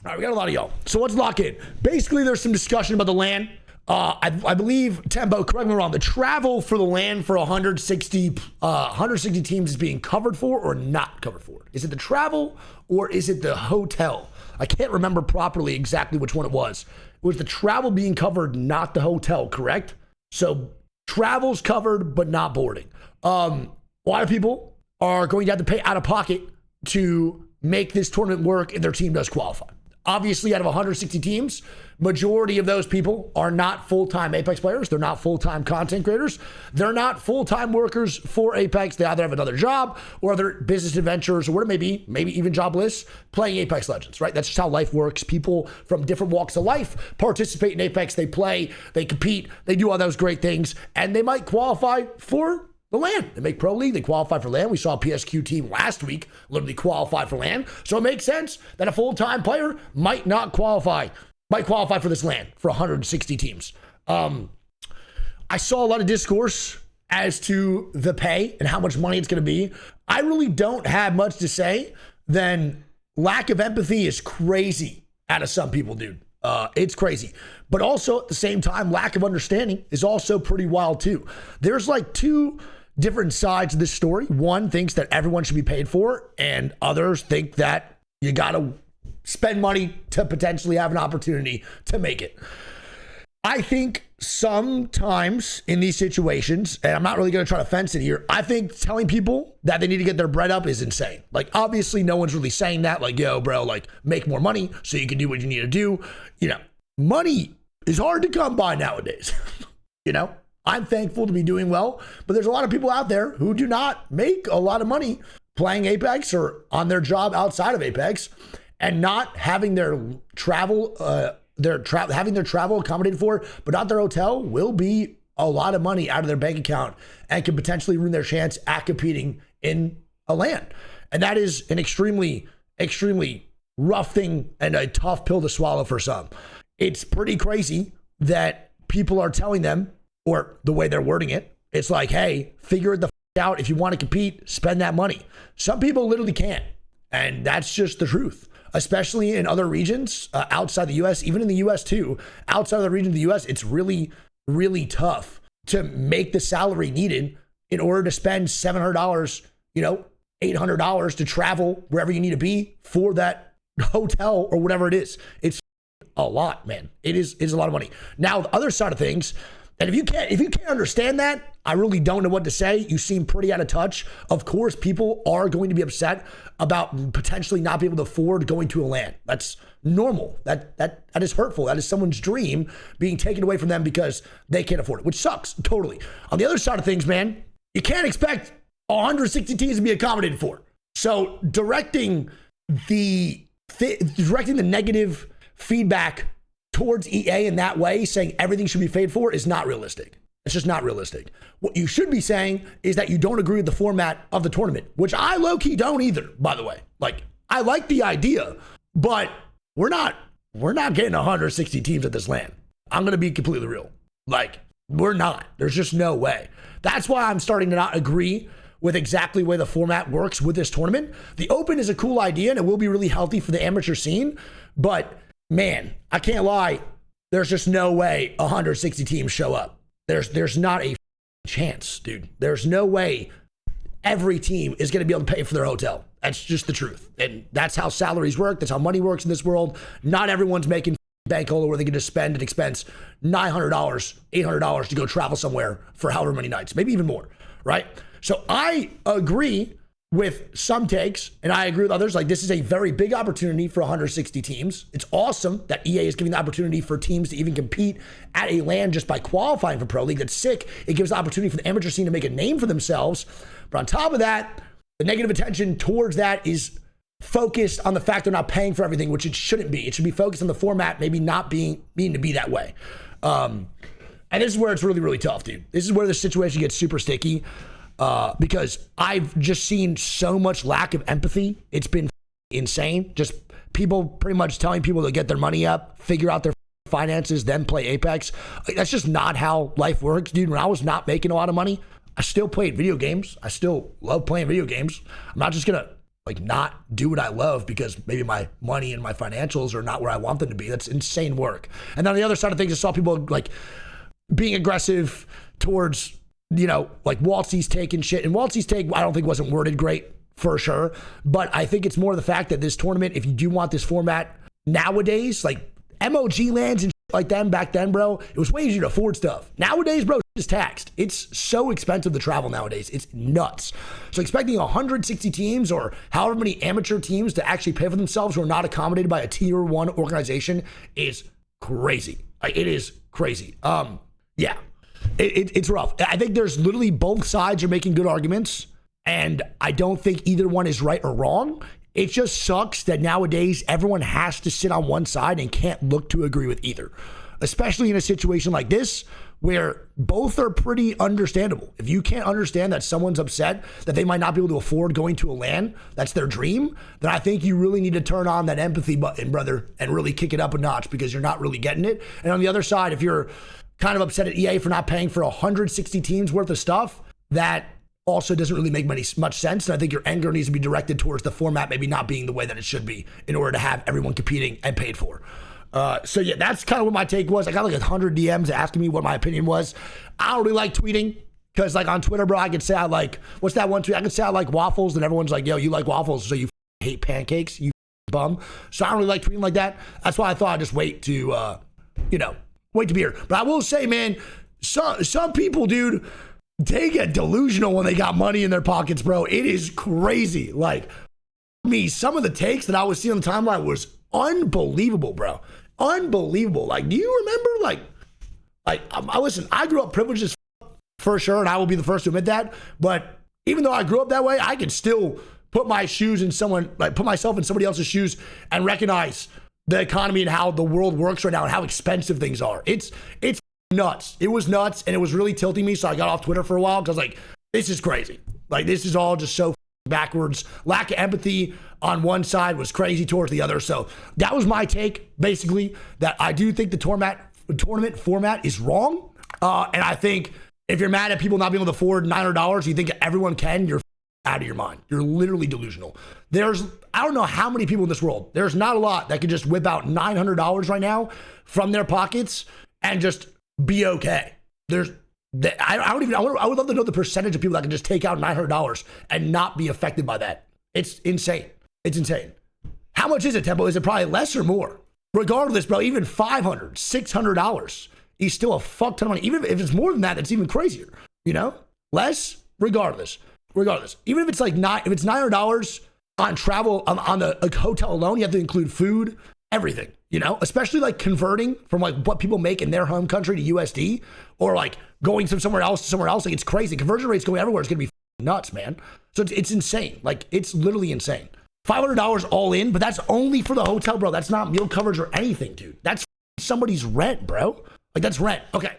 All right, we got a lot of y'all. So let's lock in. Basically, there's some discussion about the LAN. I believe, Tempo, correct me if I'm wrong, the travel for the LAN for 160 teams is being covered for or not covered for? Is it the travel or is it the hotel? I can't remember properly exactly which one it was. It was the travel being covered, not the hotel, correct? So travel's covered, but not boarding. A lot of people are going to have to pay out of pocket to make this tournament work if their team does qualify. Obviously, out of 160 teams, majority of those people are not full-time Apex players. They're not full-time content creators. They're not full-time workers for Apex. They either have another job or other business adventures or what it may be, maybe even jobless, playing Apex Legends, right? That's just how life works. People from different walks of life participate in Apex. They play, they compete, they do all those great things, and they might qualify for the LAN. They make Pro League, they qualify for LAN. We saw a PSQ team last week literally qualify for LAN. So it makes sense that a full-time player might qualify for this LAN for 160 teams. I saw a lot of discourse as to the pay and how much money it's going to be. I really don't have much to say than lack of empathy is crazy out of some people, dude. It's crazy. But also at the same time, lack of understanding is also pretty wild too. There's like two different sides of this story. One thinks that everyone should be paid for, and others think that you got to spend money to potentially have an opportunity to make it. I think sometimes in these situations, and I'm not really going to try to fence it here, I think telling people that they need to get their bread up is insane. Like, obviously, no one's really saying that. Like, yo, bro, like, make more money so you can do what you need to do. You know, money is hard to come by nowadays. You know, I'm thankful to be doing well, but there's a lot of people out there who do not make a lot of money playing Apex or on their job outside of Apex and not having their travel, having their travel accommodated for, but not their hotel will be a lot of money out of their bank account and can potentially ruin their chance at competing in a LAN. And that is an extremely, extremely rough thing and a tough pill to swallow for some. It's pretty crazy that people are telling them, or the way they're wording it, it's like, hey, figure it the out. If you want to compete, spend that money. Some people literally can't. And that's just the truth, especially in other regions outside the US, even in the US too. Outside of the region of the US, it's really, really tough to make the salary needed in order to spend $700, you know, $800 to travel wherever you need to be for that hotel or whatever it is. It's a lot, man. It's a lot of money. Now, the other side of things, and if you can't understand that, I really don't know what to say. You seem pretty out of touch. Of course, people are going to be upset about potentially not being able to afford going to a LAN. That's normal. That is hurtful. That is someone's dream being taken away from them because they can't afford it, which sucks totally. On the other side of things, man, you can't expect 160 teams to be accommodated for. So directing the negative feedback towards EA in that way, saying everything should be paid for, is not realistic. It's just not realistic. What you should be saying is that you don't agree with the format of the tournament, which I low-key don't either, by the way. Like, I like the idea, but we're not getting 160 teams at this LAN. I'm going to be completely real. Like, we're not. There's just no way. That's why I'm starting to not agree with exactly the way the format works with this tournament. The Open is a cool idea, and it will be really healthy for the amateur scene, but man, I can't lie. There's just no way 160 teams show up. There's not a chance, dude. There's no way every team is going to be able to pay for their hotel. That's just the truth. And that's how salaries work. That's how money works in this world. Not everyone's making bankroll where they can just spend and expense $900, $800 to go travel somewhere for however many nights, maybe even more, right? So I agree with some takes, and I agree with others. Like, this is a very big opportunity for 160 teams. It's awesome that EA is giving the opportunity for teams to even compete at a LAN just by qualifying for Pro League. That's sick. It gives the opportunity for the amateur scene to make a name for themselves. But on top of that, the negative attention towards that is focused on the fact they're not paying for everything, which it shouldn't be. It should be focused on the format maybe not being to be that way. And this is where it's really, really tough, dude. This is where the situation gets super sticky. Because I've just seen so much lack of empathy. It's been insane. Just people pretty much telling people to get their money up, figure out their finances, then play Apex. That's just not how life works, dude. When I was not making a lot of money, I still played video games. I still love playing video games. I'm not just gonna like not do what I love because maybe my money and my financials are not where I want them to be. That's insane work. And on the other side of things, I saw people like being aggressive towards, you know, like Waltzy's take and shit. And Waltzy's take, I don't think wasn't worded great for sure. But I think it's more the fact that this tournament, if you do want this format nowadays, like MOG lands and shit like them back then, bro, it was way easier to afford stuff. Nowadays, bro, it's taxed. It's so expensive to travel nowadays. It's nuts. So expecting 160 teams or however many amateur teams to actually pay for themselves who are not accommodated by a tier 1 organization is crazy. Like, it is crazy. Yeah, it's rough. I think there's literally both sides are making good arguments, and I don't think either one is right or wrong. It just sucks that nowadays everyone has to sit on one side and can't look to agree with either, especially in a situation like this where both are pretty understandable. If you can't understand that someone's upset that they might not be able to afford going to a LAN, that's their dream, then I think you really need to turn on that empathy button, brother, and really kick it up a notch because you're not really getting it. And on the other side, if you're kind of upset at EA for not paying for 160 teams worth of stuff, that also doesn't really make much sense. And I think your anger needs to be directed towards the format maybe not being the way that it should be in order to have everyone competing and paid for. So yeah, that's kind of what my take was. I got like 100 DMs asking me what my opinion was. I don't really like tweeting because like on Twitter, bro, I could say I like, what's that one tweet? I could say I like waffles and everyone's like, yo, you like waffles, so you hate pancakes, you bum. So I don't really like tweeting like that. That's why I thought I'd just wait to, wait to be here. But I will say, man, some people, dude, they get delusional when they got money in their pockets, bro. It is crazy. Like me, some of the takes that I was seeing on the timeline was unbelievable, bro. Unbelievable. Like, do you remember? Listen, I grew up privileged as for sure, and I will be the first to admit that. But even though I grew up that way, I could still put myself in somebody else's shoes and recognize the economy and how the world works right now and how expensive things are. It's nuts. It was nuts, and it was really tilting me. So I got off Twitter for a while because like, this is crazy. Like, this is all just so backwards. Lack of empathy on one side was crazy towards the other. So that was my take, basically, that I do think the tournament format is wrong. And I think if you're mad at people not being able to afford $900, you think everyone can, you're out of your mind. You're literally delusional. I don't know how many people in this world, there's not a lot that could just whip out $900 right now from their pockets and just be okay. I would love to know the percentage of people that can just take out $900 and not be affected by that. It's insane. It's insane. How much is it, Tempo? Is it probably less or more? Regardless, bro, even $500, $600 is still a fuck ton of money. Even if it's more than that, it's even crazier. You know? Less? Regardless. Even if it's like if it's $900 on travel, on the hotel alone, you have to include food, everything. You know, especially like converting from like what people make in their home country to USD, or like going from somewhere else to somewhere else. Like, it's crazy. Conversion rates going everywhere. It's going to be nuts, man. So it's insane. Like, it's literally insane. $500 all in, but that's only for the hotel, bro. That's not meal coverage or anything, dude. That's somebody's rent, bro. Like, that's rent. Okay.